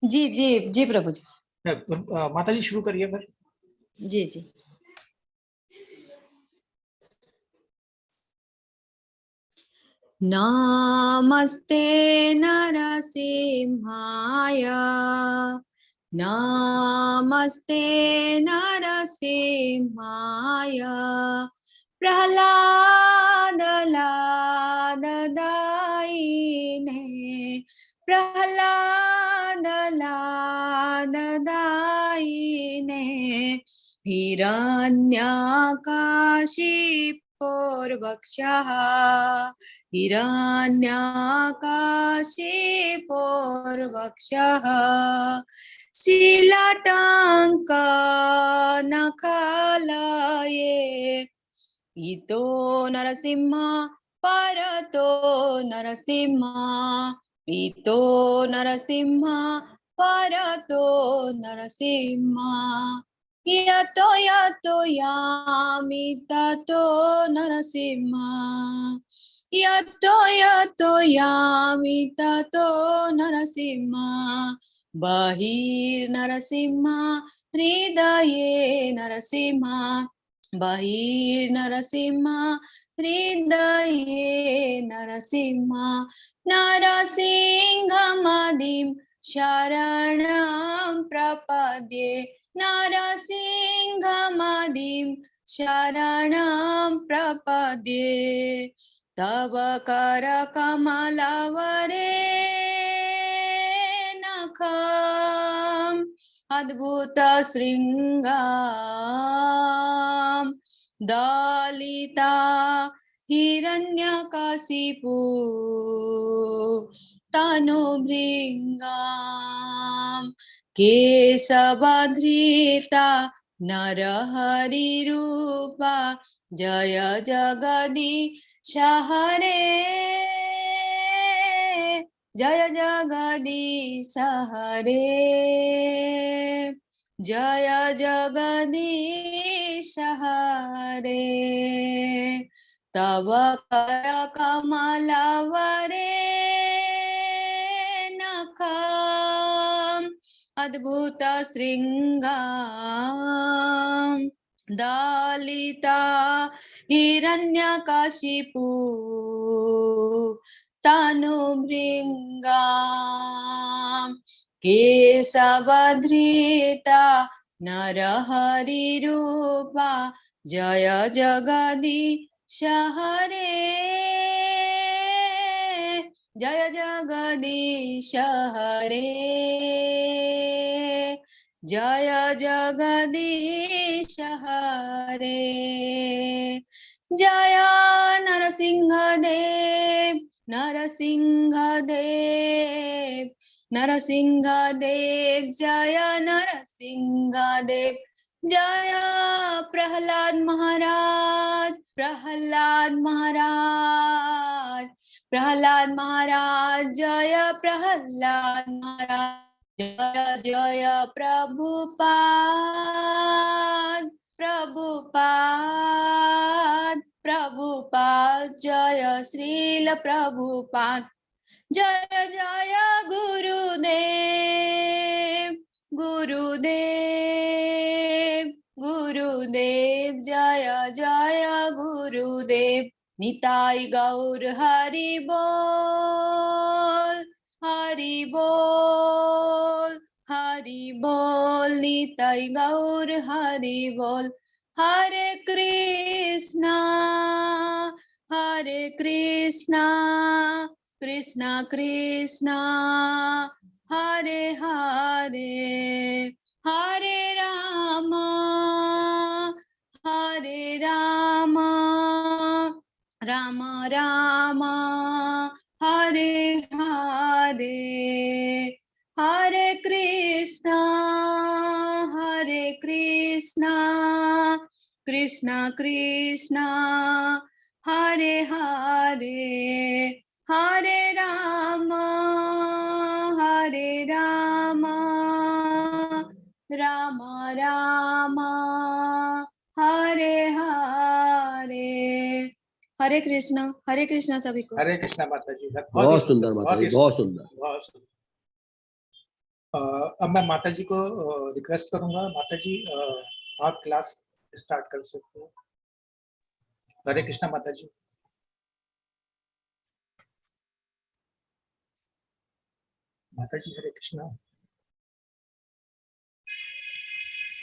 जी जी जी प्रभु जी। माता जी शुरू करिए फिर। जी जी। नमस्ते नरसिंहाय, नमस्ते नरसिंहाय, प्रह्लाद लाददायिने, प्रह्लाद लाददायिने, हिरण्यकाशिपोर्वक्षः, हिरण्यकाशिपोर्वक्षः, शीलटङ्कनखालये, इतो नरसिंह परतो नरसिंह, इतो नरसिंह परतो नरसिंह, यतो यतो यामि ततो नरसिंह, यतो यतो यामि ततो नरसिंह, बहिर्नरसिंह हृदये नरसिंह, बहिर्नरसिंह हृदये नरसिंह, नरसिंहमदिं शरणं प्रपद्ये, नरसिंहमदिं शरणं प्रपद्ये, तव करकमलवरे नखम् अद्भुत शृंगाम, दलिता हिरण्यकशिपु तनुभृंगाम, केशवधृता नरहरिरूपा, जय जगदीश हरे, जय जगदीश हरे, जय जगदीश हरे, तव करकमलवरे नखम् अद्भुत शृंगाम, दलिता हिरण्यकशिपु तनुभृंगाम, केशवधृता नरहरिरूपा, जय जगदीश हरे, जय जगदीश हरे, जय जगदीश हरे, जय नरसिंहदेव, नरसिंहदेव, नरसिंहदेव, जय नरसिंहदेव, जय प्रह्लाद महाराज, प्रह्लाद महाराज, प्रह्लाद महाराज, जय प्रह्लाद महाराज, जय जय प्रभुपाद, प्रभुपाद, प्रभुपाद, जय श्रील प्रभुपाद, जय जय गुरुदेव, गुरुदेव, गुरुदेव, जय जय गुरुदेव, निताई गौर हरि बोल, हरि बोल, हरि बोल, निताई गौर हरि बोल, हरे कृष्णा, हरे कृष्णा, कृष्णा कृष्णा, हरे हरे, हरे राम, हरे राम, राम राम, हरे हरे, हरे कृष्णा, हरे कृष्णा, कृष्णा कृष्णा, हरे हरे, हरे राम, हरे राम, राम राम, हरे हरे, हरे कृष्ण सभी को। हरे कृष्णा माता जी, बहुत सुंदर माता जी, बहुत सुंदर। बहुत सुंदर। अब मैं माता जी को रिक्वेस्ट करूंगा, माता जी आप क्लास स्टार्ट कर सकते हो। हरे कृष्णा माता जी। माता जी हरे कृष्णा।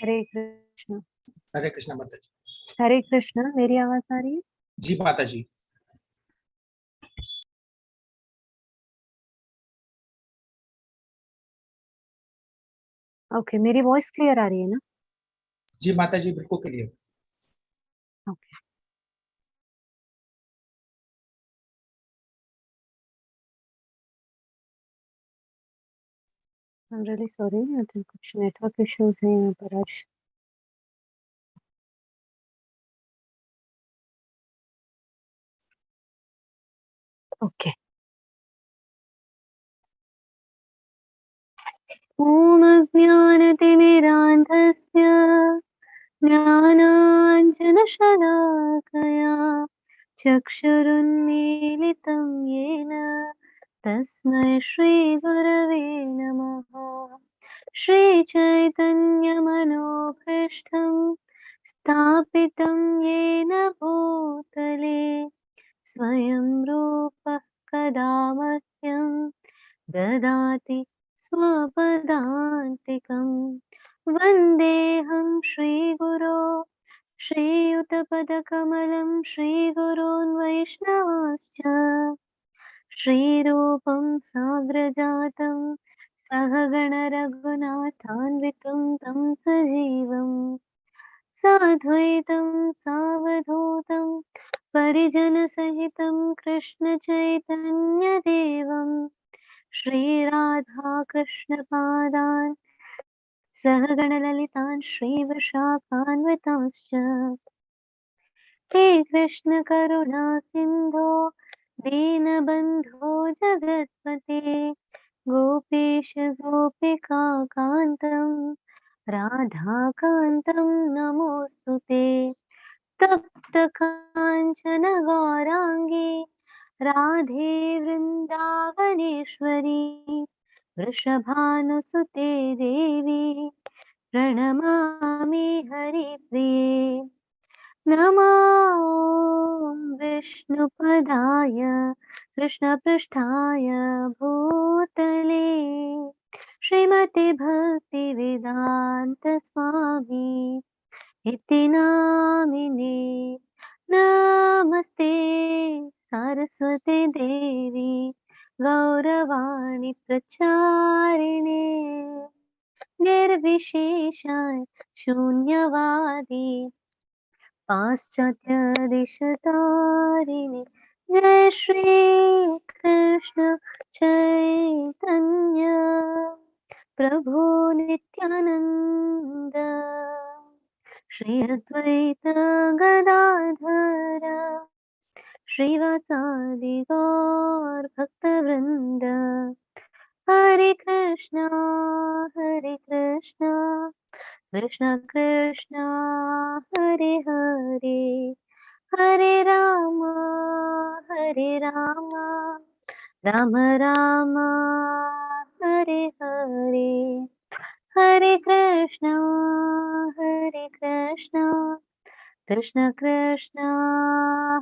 हरे कृष्ण। हरे कृष्णा माता जी। हरे कृष्ण। मेरी आवाज आ रही है? जी माता जी। ओके, मेरी वॉइस क्लियर आ रही है ना? जी माता जी बिल्कुल clear. Okay. I am really sorry, I think कुछ नेटवर्क इश्यूज हैं यहाँ पर आज। ओके। ॐ अज्ञानतिमिरान्धस्य ज्ञानाञ्जनशलाकया चक्षुरुन्मीलितं येन तस्मै श्रीगुरवे नमः। श्रीचैतन्यमनोभीष्टं स्थापितं येन भूतले स्वयं रूपः कदा मह्यं ददाति स्वपदान्तिकं। वन्देऽहं श्रीगुरो श्रीयुतपदकमलं श्रीगुरोन् वैष्णवांश्च श्रीरूपं साग्रजातं सहगणरघुनाथान्वितं तं सजीवम् साद्वैतं सावधूतं परिजनसहितं कृष्णचैतन्यदेवं श्रीराधाकृष्णपादान् सहगणललितान् श्रीवशाखान्वितांश्च हे कृष्ण करुणा सिन्धो दीनबन्धो जगत्पते गोपीश गोपिका कान्तं राधाकान्तं नमोऽस्तु ते। तप्त काञ्चन गौराङ्गी राधे वृन्दावनेश्वरी वृषभानुसुते देवी प्रणमामि हरिप्रिये। नमो विष्णुपदाय कृष्णपृष्ठाय भूतले श्रीमते भक्तिवेदान्त स्वामी इति नामिने। नमस्ते सरस्वती देवी गौरवाणी प्रचारिणे निर्विशेषाय शून्यवादी पाश्चात्यदिशतारिणे। जय श्री कृष्ण चैतन्य प्रभु नित्यानंद श्री अद्वैत गदाधर श्रीवासादि गौर भक्तवृंद। हरे कृष्णा कृष्ण कृष्ण हरे हरे हरे राम राम राम हरे हरे हरे कृष्णा कृष्ण कृष्ण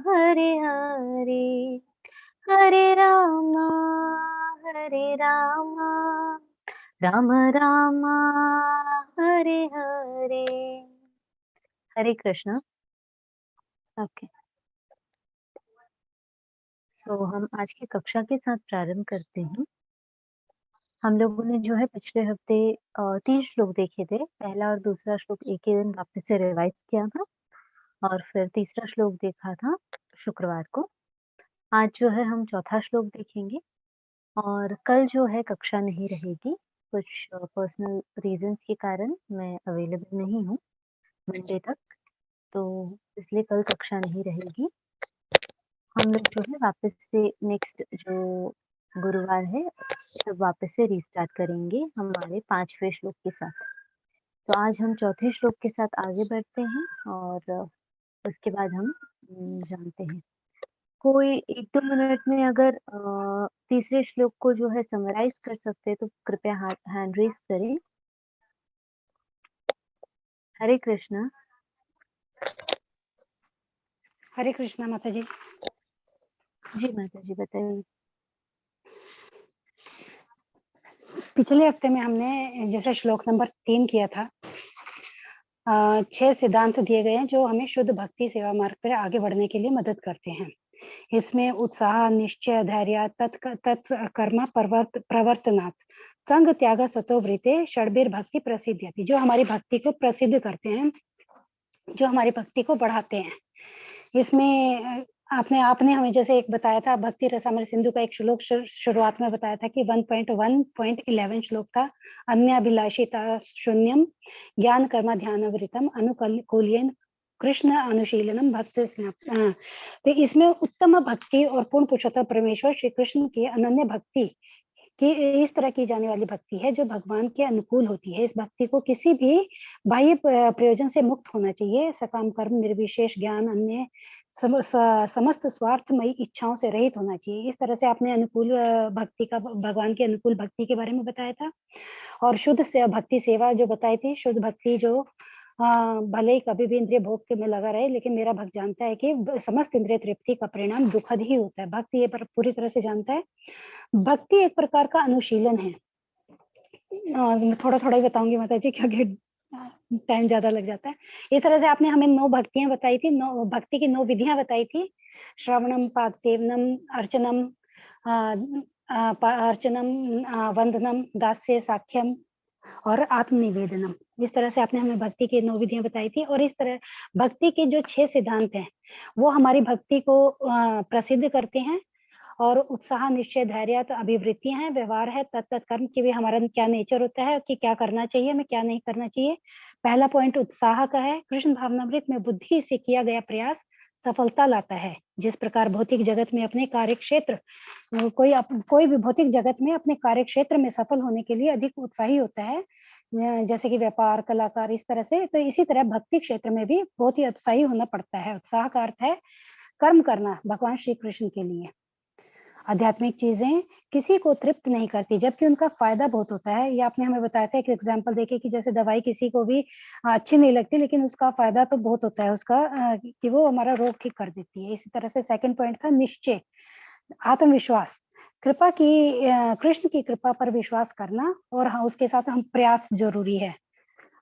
हरे हरे हरे राम राम राम हरे हरे। हरे कृष्णा। ओके, सो हम आज की कक्षा के साथ प्रारंभ करते हैं। हम लोगों ने जो है पिछले हफ्ते 3 श्लोक देखे थे। पहला और दूसरा श्लोक एक ही दिन वापस से रिवाइज किया था और फिर तीसरा श्लोक देखा था शुक्रवार को। आज जो है हम चौथा श्लोक देखेंगे और कल जो है कक्षा नहीं रहेगी। कुछ पर्सनल रीजंस के कारण मैं अवेलेबल नहीं हूँ मंडे तक, तो इसलिए कल कक्षा नहीं रहेगी। हम लोग जो है वापस से नेक्स्ट जो गुरुवार है तब वापस से रीस्टार्ट करेंगे हमारे 5वें श्लोक के साथ। तो आज हम चौथे श्लोक के साथ आगे बढ़ते हैं और उसके बाद हम जानते हैं। कोई 1-2 मिनट में अगर तीसरे श्लोक को जो है समराइज कर सकते हैं तो कृपया हैंड रेज करें। हरे कृष्णा। हरे कृष्णा माता जी। जी माता जी बताइए। पिछले हफ्ते में हमने जैसे श्लोक नंबर 3 किया था, 6 सिद्धांत दिए गए हैं जो हमें शुद्ध भक्ति सेवा मार्ग पर आगे बढ़ने के लिए मदद करते हैं। इसमें उत्साह, निश्चय, धैर्य, तत्कर्म प्रवर्तनात्, संग त्याग सतो वृते, षड्बीर भक्ति प्रसिद्ध्यति, जो हमारी भक्ति को प्रसिद्ध करते हैं, जो हमारी भक्ति को बढ़ाते हैं। इसमें आपने हमें जैसे एक बताया था, भक्ति रसामृत सिंधु का एक श्लोक शुरुआत में बताया था कि 1.1.11 श्लोक था, अन्याभिलाषिता शून्यम ज्ञान कर्म ध्यानवृतम अनुकूल्येन कृष्ण अनुशीलनम भक्त। तो इसमें उत्तम भक्ति और पूर्ण पुरुषोत्तम परमेश्वर श्री कृष्ण की अनन्य भक्ति कि इस तरह की जाने वाली भक्ति है जो भगवान के अनुकूल होती है। इस भक्ति को किसी भी बाह्य प्रयोजन से मुक्त होना चाहिए। सकाम कर्म, निर्विशेष ज्ञान, अन्य समस्त स्वार्थमयी इच्छाओं से रहित होना चाहिए। इस तरह से आपने अनुकूल भक्ति का, भगवान के अनुकूल भक्ति के बारे में बताया था। और शुद्ध से भक्ति सेवा जो बताई थी, शुद्ध भक्ति जो भले ही कभी भी इंद्रिय भोग के में लगा रहे, लेकिन मेरा भक्त जानता है कि समस्त इंद्रिय तृप्ति का परिणाम दुखद ही होता है। भक्त ये पूरी तरह से जानता है। भक्ति एक प्रकार का अनुशीलन है। थोड़ा थोड़ा ही बताऊंगी माता जी क्योंकि टाइम ज्यादा लग जाता है। इस तरह से आपने हमें 9 भक्तियां बताई थी, 9 भक्ति की 9 विधियां बताई थी। श्रवणम, पादसेवनम, अर्चनम, वंदनम, दास्य, साख्यम और आत्मनिवेदनम। इस तरह से आपने हमें भक्ति की 9 विधियां बताई थी। और इस तरह भक्ति के जो 6 सिद्धांत हैं वो हमारी भक्ति को प्रसिद्ध करते हैं। और उत्साह, निश्चय, धैर्य तो अभिवृत्तियां हैं, व्यवहार है, तत्कर्म की भी हमारा क्या नेचर होता है कि क्या करना चाहिए, हमें क्या नहीं करना चाहिए। पहला पॉइंट उत्साह का है। कृष्ण भावनामृत में बुद्धि से किया गया प्रयास सफलता लाता है। जिस प्रकार भौतिक जगत में अपने कार्य क्षेत्र, कोई भी भौतिक जगत में अपने कार्य क्षेत्र में सफल होने के लिए अधिक उत्साही होता है, जैसे कि व्यापार, कलाकार, इस तरह से, तो इसी तरह भक्ति क्षेत्र में भी बहुत ही उत्साही होना पड़ता है। उत्साह का अर्थ है कर्म करना भगवान श्री कृष्ण के लिए। आध्यात्मिक चीजें किसी को तृप्त नहीं करती जबकि उनका फायदा बहुत होता है। ये आपने हमें बताया था, एक एग्जांपल देके कि जैसे दवाई किसी को भी अच्छी नहीं लगती लेकिन उसका फायदा तो बहुत होता है उसका, कि वो हमारा रोग ठीक कर देती है। इसी तरह से सेकंड पॉइंट था निश्चय, आत्मविश्वास, कृपा की, कृष्ण की कृपा पर विश्वास करना। और हाँ, उसके साथ हम प्रयास जरूरी है।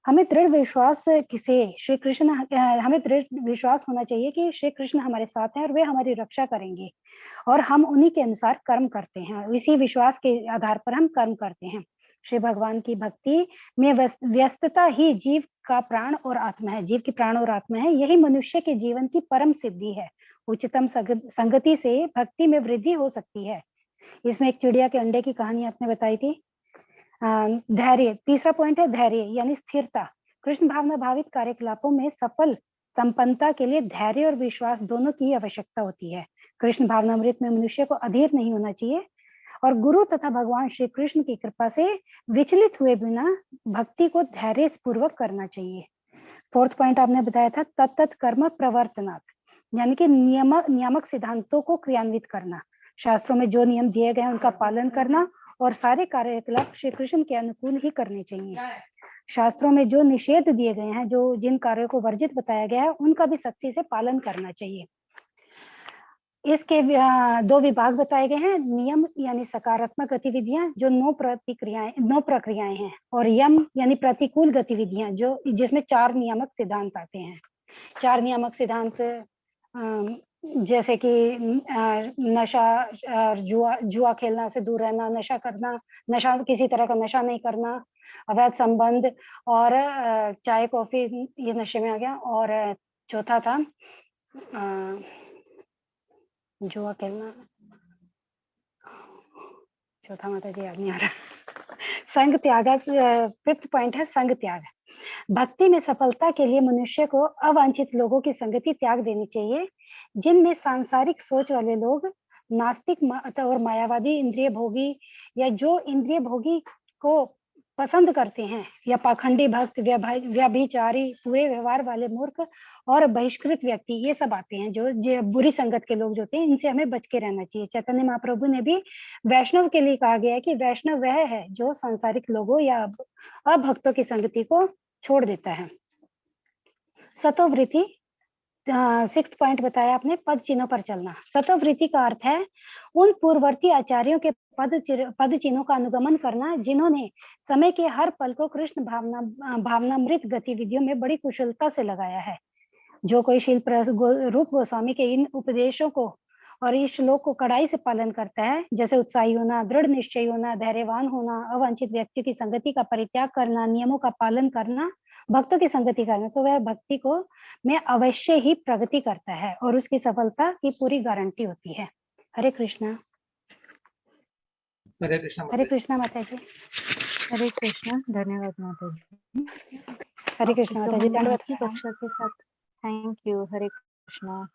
हमें दृढ़ विश्वास किसे श्री कृष्ण, हमें दृढ़ विश्वास होना चाहिए कि श्री कृष्ण हमारे साथ हैं और वे हमारी रक्षा करेंगे और हम उन्हीं के अनुसार कर्म करते हैं। इसी विश्वास के आधार पर हम कर्म करते हैं। श्री भगवान की भक्ति में व्यस्तता ही जीव का प्राण और आत्मा है। जीव की प्राण और आत्मा है, यही मनुष्य के जीवन की परम सिद्धि है। उच्चतम संगति से भक्ति में वृद्धि हो सकती है। इसमें एक चिड़िया के अंडे की कहानी आपने बताई थी। धैर्य, तीसरा पॉइंट है धैर्य यानी स्थिरता। कृष्ण भावना भावित कार्यकलापों में सफल संपन्नता के लिए धैर्य और विश्वास दोनों की आवश्यकता होती है। कृष्ण भावनामृत में मनुष्य को अधीर नहीं होना चाहिए और गुरु तथा भगवान श्री कृष्ण की कृपा से विचलित हुए बिना भक्ति को धैर्य पूर्वक करना चाहिए। फोर्थ पॉइंट आपने बताया था तत्त कर्म प्रवर्तनात्, यानी कि नियामक सिद्धांतों को क्रियान्वित करना। शास्त्रों में जो नियम दिए गए हैं उनका पालन करना और सारे कार्यकलाप श्री कृष्ण के अनुकूल ही करने चाहिए। शास्त्रों में जो निषेध दिए गए हैं, जो जिन कार्यों को वर्जित बताया गया है, उनका भी सख्ती से पालन करना चाहिए। इसके 2 विभाग बताए गए हैं, नियम यानी सकारात्मक गतिविधियां जो 9 प्रक्रियाएं हैं, और यम यानी प्रतिकूल गतिविधियां जो जिसमें 4 नियामक सिद्धांत आते हैं। 4 नियामक सिद्धांत जैसे कि नशा, जुआ खेलना से दूर रहना, नशा करना, नशा किसी तरह का नशा नहीं करना, अवैध संबंध और चाय कॉफी ये नशे में आ गया। और चौथा था जुआ खेलना, चौथा माता जी याद नहीं आ रहा। संग त्याग, 5th पॉइंट है संग त्याग। भक्ति में सफलता के लिए मनुष्य को अवांछित लोगों की संगति त्याग देनी चाहिए, जिनमें सांसारिक सोच वाले लोग, नास्तिक और मायावादी, इंद्रिय भोगी या जो इंद्रिय भोगी को पसंद करते हैं, या पाखंडी भक्त, व्यभिचारी, पूरे व्यवहार वाले मूर्ख और बहिष्कृत व्यक्ति, ये सब आते हैं जो बुरी संगत के लोग जो होते हैं, इनसे हमें बच के रहना चाहिए। चैतन्य महाप्रभु ने भी वैष्णव के लिए कहा गया है कि वैष्णव वह है जो सांसारिक लोगों या अभक्तों की संगति को छोड़ देता है। सतोवृत्ति, 6th पॉइंट बताया आपने, पद चिन्हों पर चलना। सतोवृत्ति का अर्थ है उन पूर्ववर्ती आचार्यों के पद चिन्हों का अनुगमन करना जिन्होंने समय के हर पल को कृष्ण भावनामृत गतिविधियों में बड़ी कुशलता से लगाया है। जो कोई शिल रूप गोस्वामी के इन उपदेशों को और इस श्लोक को कड़ाई से पालन करता है, जैसे उत्साही होना, दृढ़ निश्चय होना, धैर्यवान होना, अवांछित व्यक्तियों की संगति का परित्याग करना, नियमों का पालन करना, भक्तों की संगति करना, तो वह भक्ति को में अवश्य ही प्रगति करता है और उसकी सफलता की पूरी गारंटी होती है। हरे कृष्णा। हरे कृष्णा हरे कृष्णा माता जी। हरे कृष्णा। धन्यवाद माता जी। हरे कृष्णा तो माता जी। हम आज दंडवत की प्रणाम। कक्षा के साथ, thank you, Hare Krishna.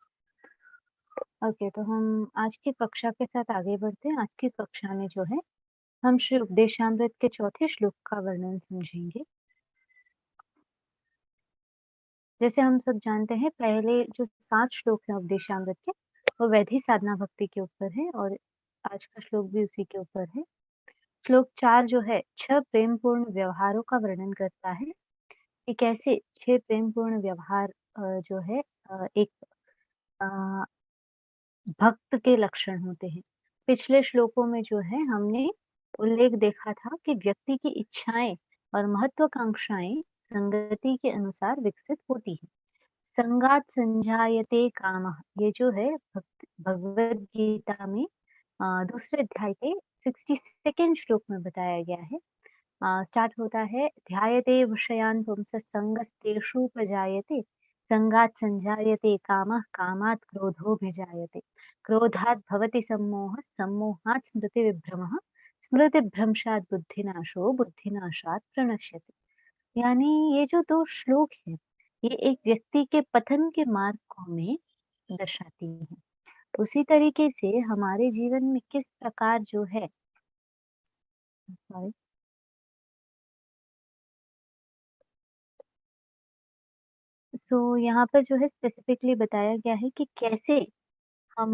Okay, तो हम आज की कक्षा के साथ आगे बढ़ते हैं। आज की कक्षा में जो है हम श्री उपदेशामृत के चौथे श्लोक का वर्णन समझेंगे। जैसे हम सब जानते हैं, पहले जो 7 श्लोक हैं उपदेशामृत के, वो वैधि साधना भक्ति के ऊपर है और आज का श्लोक भी उसी के ऊपर है। श्लोक 4 जो है 6 प्रेमपूर्ण व्यवहारों का वर्णन करता है कि कैसे 6 प्रेमपूर्ण व्यवहार जो है एक भक्त के लक्षण होते हैं। पिछले श्लोकों में जो है हमने उल्लेख देखा था कि व्यक्ति की इच्छाएं और महत्वाकांक्षाएं संगति के अनुसार विकसित होती हैं। संगात संजायते कामः, ये जो है भगवद गीता में दूसरे अध्याय के 62 श्लोक में बताया गया है। स्टार्ट होता है, ध्यायते विषयान् पुंसः संगस्तेषूपजायते, संगात् संजायते कामः, कामात् क्रोधोऽभिजायते, क्रोधात् भवति सम्मोहः, सम्मोहात् स्मृतिविभ्रमः, स्मृतिभ्रंशात् बुद्धिनाशो, बुद्धिनाशात् प्रणश्यते। यानी ये जो 2 श्लोक हैं, ये एक व्यक्ति के पतन के मार्ग को हमें दर्शाती हैं। उसी तरीके से हमारे जीवन में किस प्रकार जो है यहाँ पर जो है स्पेसिफिकली बताया गया है कि कैसे हम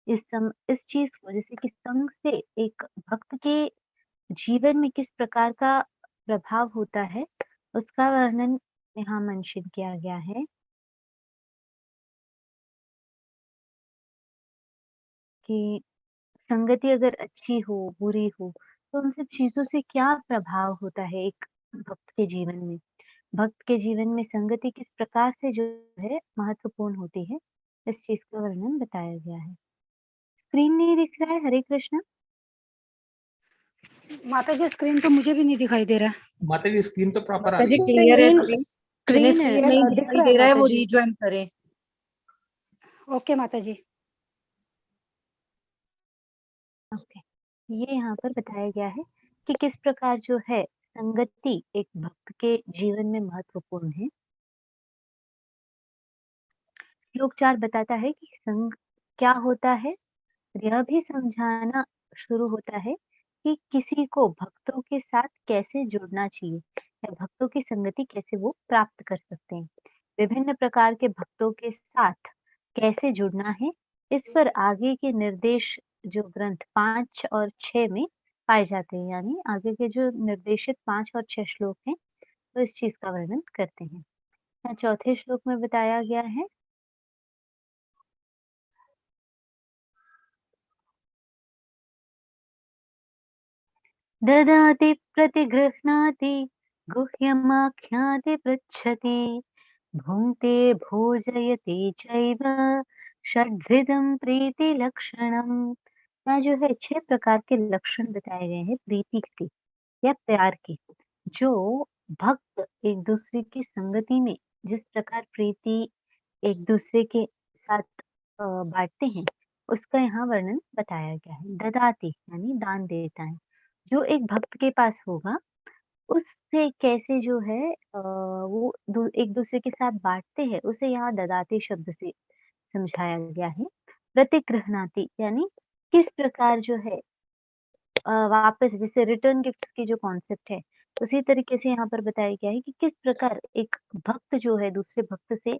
इस चीज को, जैसे कि संग से एक भक्त के जीवन में किस प्रकार का प्रभाव होता है, उसका वर्णन यहाँ मेंशन किया गया है कि संगति अगर अच्छी हो, बुरी हो, तो उन सब चीजों से क्या प्रभाव होता है एक भक्त के जीवन में। भक्त के जीवन में संगति किस प्रकार से जो है महत्वपूर्ण होती है, इस चीज का वर्णन बताया गया है। स्क्रीन नहीं दिख रहा है? हरे कृष्णा। माता जी स्क्रीन तो मुझे भी नहीं दिखाई दे रहा। माता जी स्क्रीन तो प्रॉपर आ माता जी रही है। क्लियर है स्क्रीन स्क्रीन, स्क्रीन स्क्रीन नहीं दिख दिखाई रहा दे है रहा है, माता वो जी। रिज्वाइन करें। ओके माता जी। ओके, ये यहाँ पर बताया गया है कि किस प्रकार जो है संगति एक भक्त के जीवन में महत्वपूर्ण है। श्लोक 4 बताता है कि संग क्या होता है, यह भी समझाना शुरू होता है कि किसी को भक्तों के साथ कैसे जुड़ना चाहिए या भक्तों की संगति कैसे वो प्राप्त कर सकते हैं। विभिन्न प्रकार के भक्तों के साथ कैसे जुड़ना है, इस पर आगे के निर्देश जो ग्रंथ 5 और 6 में पाए जाते हैं, यानी आगे के जो निर्देशित 5 और 6 श्लोक हैं, तो इस चीज का वर्णन करते हैं। यहाँ चौथे श्लोक में बताया गया है, ददाति प्रतिगृह्णाति गुह्यमाख्याति पृच्छति, भुङ्क्ते भोजयति चैव षड्विधं प्रीतिलक्षणम्। यहाँ जो है 6 प्रकार के लक्षण बताए गए हैं प्रीति के या प्यार के, जो भक्त एक दूसरे की संगति में जिस प्रकार प्रीति एक दूसरे के साथ बांटते हैं, उसका यहाँ वर्णन बताया गया है। ददाति यानी दान देता है, जो एक भक्त के पास होगा उससे कैसे जो है वो एक दूसरे के साथ बांटते हैं, उसे यहाँ ददाति शब्द से समझाया गया है। प्रतिगृह्णाति यानी किस प्रकार जो है वापस जैसे रिटर्न गिफ्ट्स की जो कॉन्सेप्ट है, उसी तरीके से यहाँ पर बताया गया है कि किस प्रकार एक भक्त जो है दूसरे भक्त से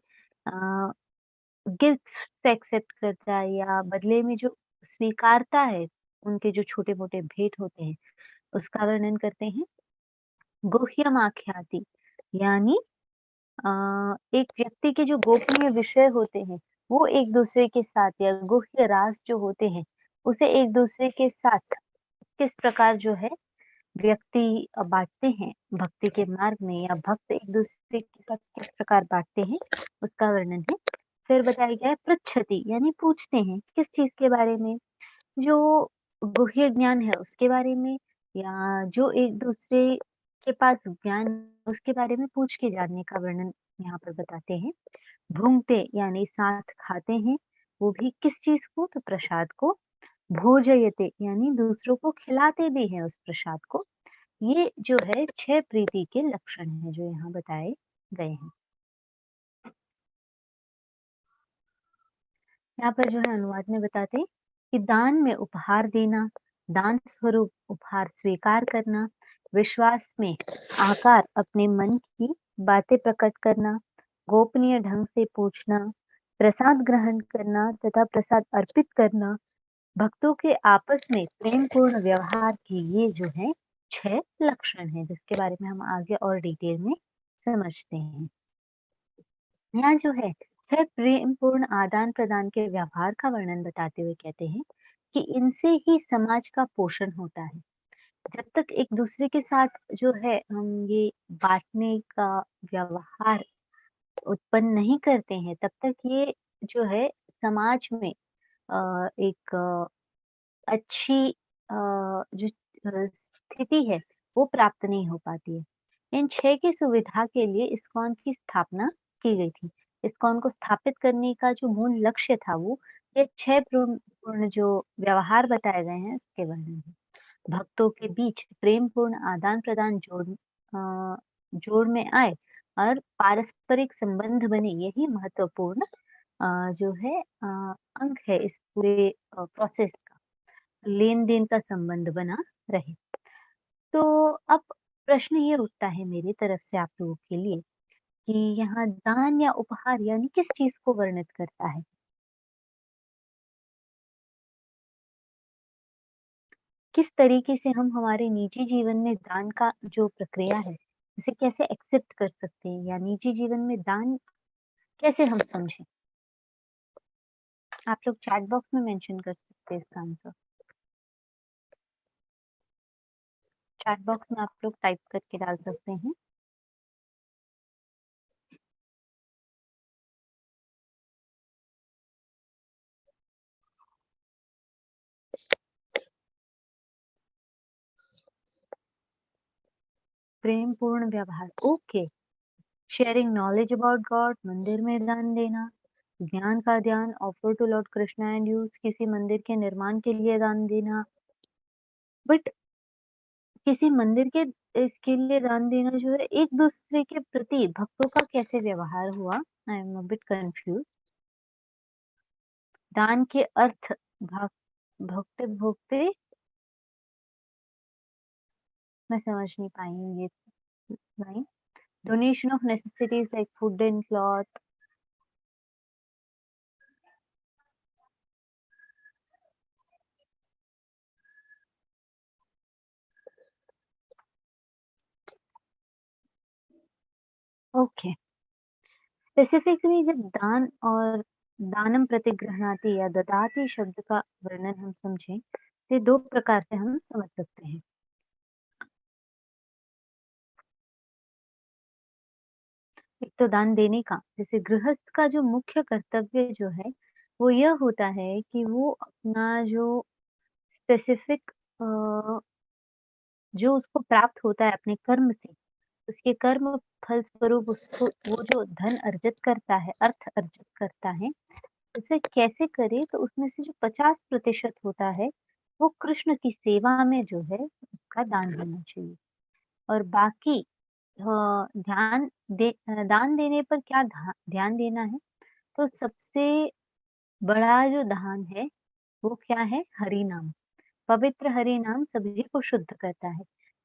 गिफ्ट्स एक्सेप्ट करता है या बदले में जो स्वीकारता है, उनके जो छोटे-मोटे भेंट होते हैं, उसका वर्णन करते हैं। गुह्यमाख्याति यानी अ, एक व्यक्ति के जो गोपनीय विषय होते हैं, वो एक-दूसरे के साथ या गुह्य राज़ जो होते हैं, उसे एक-दूसरे के साथ किस प्रकार जो है व्यक्ति बाँटते हैं, भक्ति के मार्ग में या भक्त एक-दूसरे के साथ किस प्रकार बाँटते हैं, उसका वर्णन है। फिर बताया गया है पृच्छति यानी पूछते हैं, किस चीज़ के बारे में? जो गुह्य ज्ञान है उसके बारे में या जो एक-दूसरे के पास ज्ञान उसके बारे में पूछ के जानने का वर्णन यहाँ पर बताते हैं। भुंक्ते यानी साथ खाते हैं, वो भी किस चीज़ को? तो प्रसाद को। भोजयते यानी दूसरों को खिलाते भी हैं उस प्रसाद को। ये जो है 6 प्रीति के लक्षण हैं जो यहाँ बताए गए हैं। यहाँ पर जो है अनुवाद में बताते हैं कि दान में उपहार देना, दान स्वरूप उपहार स्वीकार करना, विश्वास में आकार अपने मन की बातें प्रकट करना, गोपनीय ढंग से पूछना, प्रसाद ग्रहण करना तथा प्रसाद अर्पित करना, भक्तों के आपस में प्रेमपूर्ण व्यवहार की ये जो है 6 लक्षण हैं जिसके बारे में हम आगे और डिटेल में समझते हैं। यहाँ जो है 6 प्रेमपूर्ण आदान-प्रदान के व्यवहार का वर्णन बताते हुए कहते हैं कि इनसे ही समाज का पोषण होता है। जब तक एक-दूसरे के साथ जो है हम ये बाँटने का व्यवहार उत्पन्न नहीं करते हैं, तब तक ये जो है समाज में एक अच्छी जो स्थिति है, वो प्राप्त नहीं हो पाती है। इन 6 की सुविधा के लिए इस्कॉन की स्थापना की गई थी। इस्कॉन को स्थापित करने का जो मूल लक्ष्य था वो ये 6 पूर्ण जो व्यवहार बताए गए हैं, इसके वर्णन है। भक्तों के बीच प्रेमपूर्ण आदान-प्रदान जोड़ में आए और पारस्परिक संबंध बने, यही महत्वपूर्ण जो है अंग है इस पूरे प्रोसेस का। लेन-देन का संबंध बना रहे। तो अब प्रश्न ये उठता है मेरी तरफ से आप लोगों के लिए कि यहाँ दान या उपहार यानी किस चीज़ को वर्णित करता है? किस तरीके से हम हमारे निजी जीवन में दान का जो प्रक्रिया है, उसे कैसे एक्सेप्ट कर सकते हैं या निजी जीवन में दान कैसे हम समझें? आप लोग चैट बॉक्स में मेंशन कर सकते हैं इसका आंसर। चैट बॉक्स में आप लोग टाइप करके डाल सकते हैं। प्रेमपूर्ण व्यवहार, okay. Sharing knowledge about God, मंदिर में दान देना, ज्ञान का दान, offer to Lord Krishna and use, किसी मंदिर के निर्माण के लिए दान देना। बट किसी मंदिर के इसके लिए दान देना जो है एक दूसरे के प्रति भक्तों का कैसे व्यवहार हुआ? I am a bit confuse. दान के अर्थ भोगते भोगते मैं समझ नहीं पाई ये line. Donation of necessities like food and cloth. Okay, specifically जब दान और दानम प्रतिगृह्णाति या ददाति शब्द का वर्णन हम समझें तो दो प्रकार से हम समझ सकते हैं। एक तो दान देने का, जैसे गृहस्थ का जो मुख्य कर्तव्य जो है वो यह होता है कि वो अपना जो स्पेसिफिक जो उसको प्राप्त होता है अपने कर्म से, उसके कर्म फल स्वरूप उसको वो जो धन अर्जित करता है, अर्थ अर्जित करता है, उसे कैसे करे तो उसमें से जो 50% होता है वो कृष्ण की सेवा में जो है उसका दान होना चाहिए। और बाकी दान देने पर क्या ध्यान देना है? तो सबसे बड़ा जो दान है वो क्या है? हरि नाम। पवित्र हरि नाम सभी को शुद्ध करता है।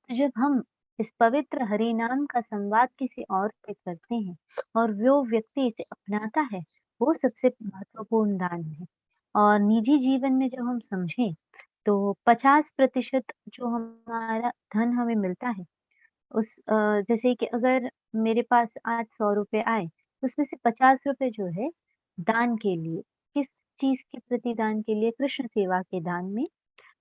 तो जब हम इस पवित्र हरि नाम का संवाद किसी और से करते हैं और वो व्यक्ति इसे अपनाता है, वो सबसे महत्वपूर्ण दान है। और निजी जीवन में जब हम समझें, तो 50% जो हमारा धन हमें मिलता है, जैसे कि अगर मेरे पास आज ₹100 आए, तो उसमें से ₹50 जो है दान के लिए, किस चीज़ के प्रति दान के लिए? कृष्ण सेवा के दान में,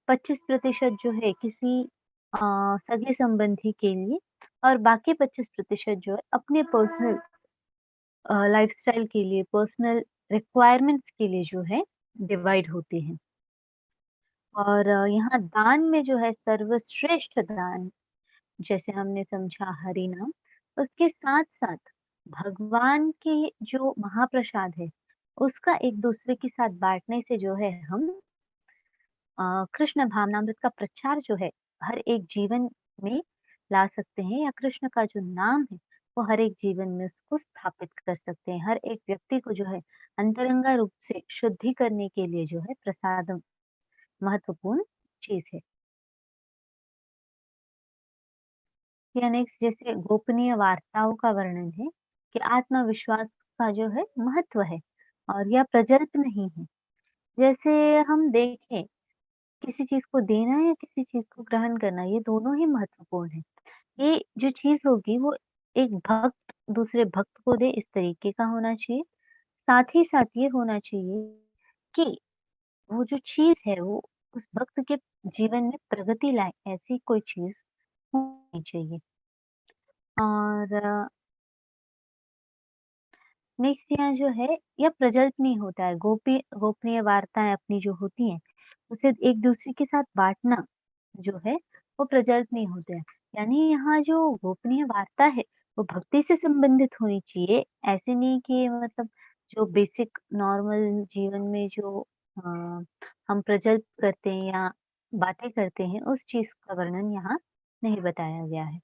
25% जो है किसी अ, सगे-संबंधी के लिए और बाकी 25% जो है अपने पर्सनल लाइफ़स्टाइल के लिए, पर्सनल रिक्वायरमेंट्स के लिए जो है डिवाइड होते हैं। और यहाँ दान में जो है सर्वश्रेष्ठ दान, जैसे हमने समझा हरि नाम, उसके साथ-साथ भगवान के जो महाप्रसाद है, उसका एक-दूसरे के साथ बाँटने से जो है हम कृष्ण भावनामृत का प्रचार जो है हर एक जीवन में ला सकते हैं, या कृष्ण का जो नाम है वो हर एक जीवन में उसको स्थापित कर सकते हैं। हर एक व्यक्ति को जो है अंतरंगा रूप से शुद्धि करने के लिए जो है प्रसादम महत्वपूर्ण चीज़ है। या नेक्स्ट, जैसे गोपनीय वार्ताओं का वर्णन है कि आत्मविश्वास का जो है महत्व है और यह प्रजल्प नहीं है। जैसे हम देखें, किसी चीज़ को देना या किसी चीज़ को ग्रहण करना, ये दोनों ही महत्वपूर्ण है। ये जो चीज़ होगी वो एक भक्त दूसरे भक्त को दे, इस तरीके का होना चाहिए। साथ ही साथ ये होना चाहिए कि वो जो चीज़ है वो उस भक्त के जीवन में प्रगति लाए, ऐसी कोई चीज़ होनी चाहिए। और नेक्स्ट यहाँ जो है, यह प्रजल्प नहीं होता है। गोपनीय वार्ताएँ अपनी जो होती हैं, उसे एक-दूसरे के साथ बाँटना जो है, वो प्रजल्प नहीं होते हैं। यानी यहाँ जो गोपनीय वार्ता है, वो भक्ति से संबंधित होनी चाहिए। ऐसे नहीं कि मतलब जो बेसिक नॉर्मल जीवन में जो अ, हम प्रजल्प करते हैं या बातें करते हैं, उस चीज़ का वर्णन यहाँ नहीं बताया गया है।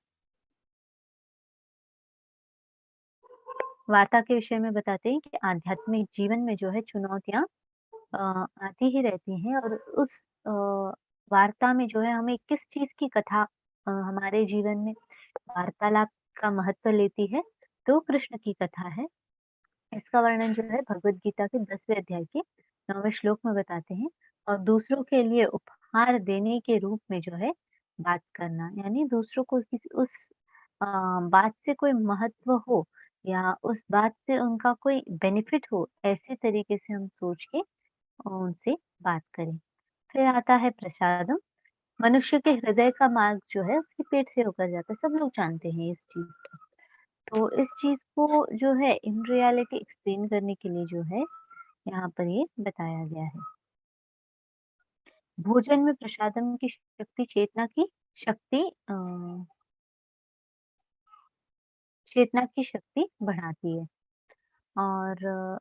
वार्ता के विषय में बताते हैं कि आध्यात्मिक जीवन में जो है चुनौतियाँ अ, आती ही रहती हैं, और उस वार्ता में जो है हमें किस चीज़ की कथा हमारे जीवन में वार्तालाप का महत्व लेती है, तो कृष्ण की कथा है। इसका वर्णन जो है भगवद गीता के 10वें अध्याय के 9वें श्लोक में बताते हैं। और दूसरों के लिए उपहार देने के रूप में जो है बात करना, यानी दूसरों को किसी उस बात से कोई महत्व हो या उस बात से उनका कोई बेनिफिट हो, ऐसे तरीके से हम सोच के उनसे बात करें। फिर आता है प्रसादम। मनुष्य के हृदय का मार्ग जो है उसके पेट से होकर जाता है। सब लोग जानते हैं इस चीज़ को। तो इस चीज़ को जो है इन रियलिटी एक्सप्लेन करने के लिए जो है यहाँ पर ये बताया गया है। भोजन में प्रसादम की शक्ति शक्ति अ, चेतना की शक्ति बढ़ाती है। और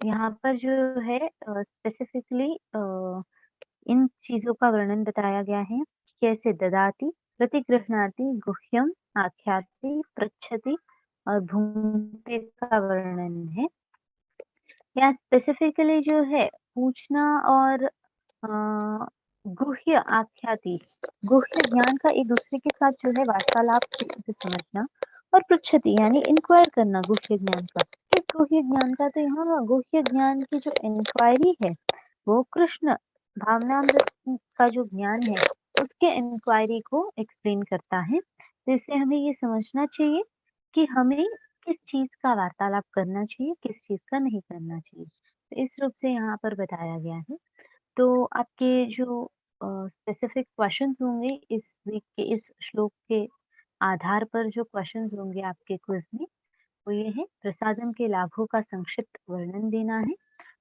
यहाँ पर जो है स्पेसिफिकली इन चीज़ों का वर्णन बताया गया है। कैसे ददाति, प्रतिगृह्णाति, गुह्यम, आख्याति, पृच्छति और भुङ्क्ते का वर्णन है। यहाँ स्पेसिफिकली जो है पूछना और गुह्य आख्याति, गुह्य ज्ञान का एक दूसरे के साथ जो है वार्तालाप से उसे समझना, और पृच्छति यानी इंक्वायर करना गुह्य ज्ञान का। किस गुह्य ज्ञान का? तो यहाँ गुह्य ज्ञान की जो इंक्वायरी है, वो कृष्ण भावनामृत का जो ज्ञान है, उसके इंक्वायरी को एक्सप्लेन करता है। तो इससे हमें ये समझना चाहिए कि हमें किस चीज़ का वार्तालाप करना चाहिए, किस चीज़ का नहीं करना चाहिए। तो इस रूप से यहाँ पर बताया गया है। तो आपके जो स्पेसिफिक क्वेश्चन्स होंगे इस वीक के इस श्लोक के आधार पर, जो क्वेश्चन्स होंगे आपके क्विज़ में, वो ये है, प्रसादम के लाभों का संक्षिप्त वर्णन देना है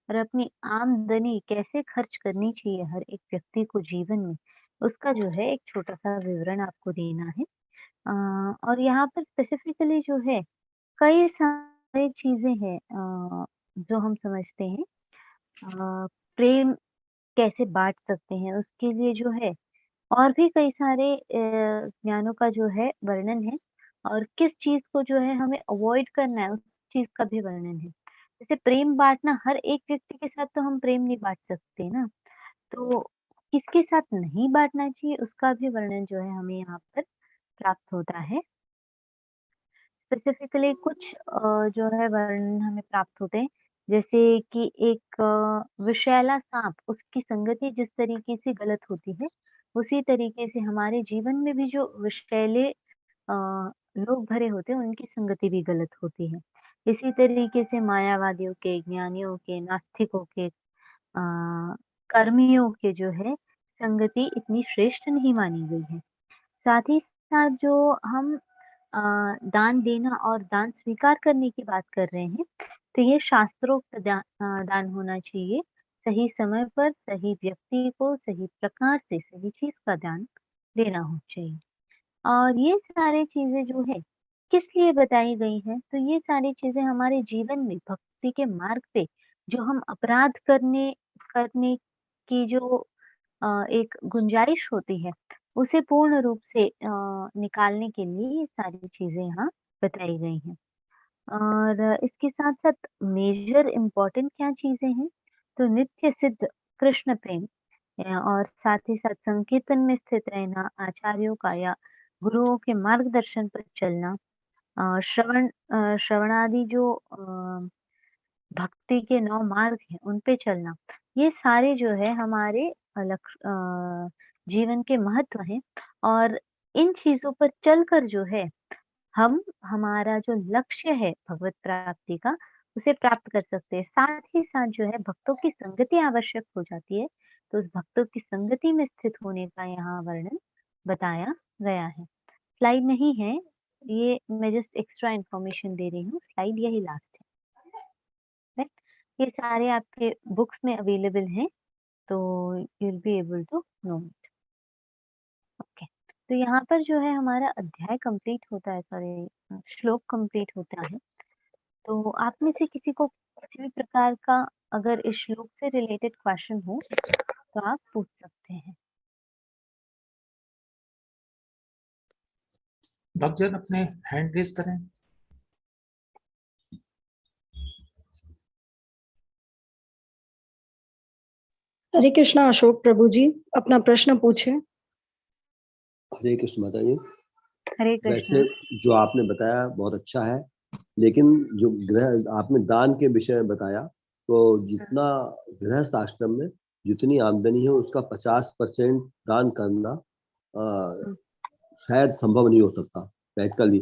और अपनी आमदनी कैसे खर्च करनी चाहिए हर एक व्यक्ति को जीवन में, उसका जो है एक छोटा-सा विवरण आपको देना है। और यहाँ पर स्पेसिफिकली जो है कई सारी चीज़ें हैं जो हम समझते हैं। प्रेम कैसे बाँट सकते हैं, उसके लिए जो है और भी कई सारे ज्ञानों का जो है वर्णन है, और किस चीज़ को जो है हमें अवॉइड करना है, उस चीज़ का भी वर्णन है। जैसे प्रेम बाँटना, हर एक व्यक्ति के साथ तो हम प्रेम नहीं बाँट सकते ना, तो किसके साथ नहीं बांटना चाहिए उसका भी वर्णन जो है हमें यहाँ पर प्राप्त होता है। स्पेसिफिकली कुछ जो है वर्णन हमें प्राप्त होते हैं, जैसे कि एक विषैला सांप, उसकी संगति जिस तरीके से गलत होती है, उसी तरीके से हमारे जीवन में भी जो विषैले लोग भरे होते हैं, उनकी संगति भी गलत होती है। इसी तरीके से मायावादियों के, ज्ञानियों के, नास्तिकों के, कर्मियों के जो है संगति इतनी श्रेष्ठ नहीं मानी गई है। साथ ही साथ जो हम दान देना और दान स्वीकार करने की बात कर रहे हैं, तो ये शास्त्रोक्त दान होना चाहिए। सही समय पर सही व्यक्ति को सही प्रकार से सही चीज का दान देना हो चाहिए। और ये सारी चीजें जो है किस लिए बताई गई हैं, तो ये सारी चीजें हमारे जीवन में भक्ति के मार्ग पे जो हम अपराध करने करने की जो एक गुंजाइश होती है, उसे पूर्ण रूप से निकालने के लिए ये सारी चीजें यहाँ बताई गई हैं। और इसके साथ-साथ मेजर इम्पोर्टेंट क्या चीजें हैं, तो नित्य सिद्ध कृष्ण प्रेम और साथ ही साथ संकीर्तन में स्थित रहना, आचार्यों का या गुरुओं के मार्गदर्शन पर चलना, श्रवणादि जो भक्ति के 9 मार्ग हैं, उन पे चलना, ये सारे जो है हमारे जीवन के महत्व हैं और इन चीज़ों पर चलकर जो है, हम हमारा जो लक्ष्य है भगवत प्राप्ति का, उसे प्राप्त कर सकते हैं। साथ ही साथ जो है भक्तों की संगति आवश्यक हो जाती है, तो उस भक्तों की संगति में स्थित होने का यहाँ वर्णन बताया गया है। स्लाइड नहीं है, ये मैं जस्ट एक्स्ट्रा इन्फॉर्मेशन दे रही हूँ, स्लाइड यही लास्ट है। राइट? ये सारे आपके बुक्स में अवेलेबल हैं, तो you will be able to know it. Okay, तो यहाँ पर जो है हमारा अध्याय कंप्लीट होता है, सॉरी श्लोक कंप्लीट होता है। तो आप में से किसी को किसी भी प्रकार का अगर इस श्लोक से रिलेटेड क्वेश्चन हो, तो आप पूछ सकते हैं। भक्तजन अपने हैंड रेज करें। हरे कृष्णा अशोक प्रभु जी, अपना प्रश्न पूछे। हरे कृष्ण माता जी। हरे कृष्णा। वैसे जो आपने बताया बहुत अच्छा है, लेकिन जो ग्रह आपने दान के विषय में बताया, तो जितना गृहस्थ आश्रम में जितनी आमदनी है उसका 50% दान करना शायद संभव नहीं हो सकता प्रैक्टिकली।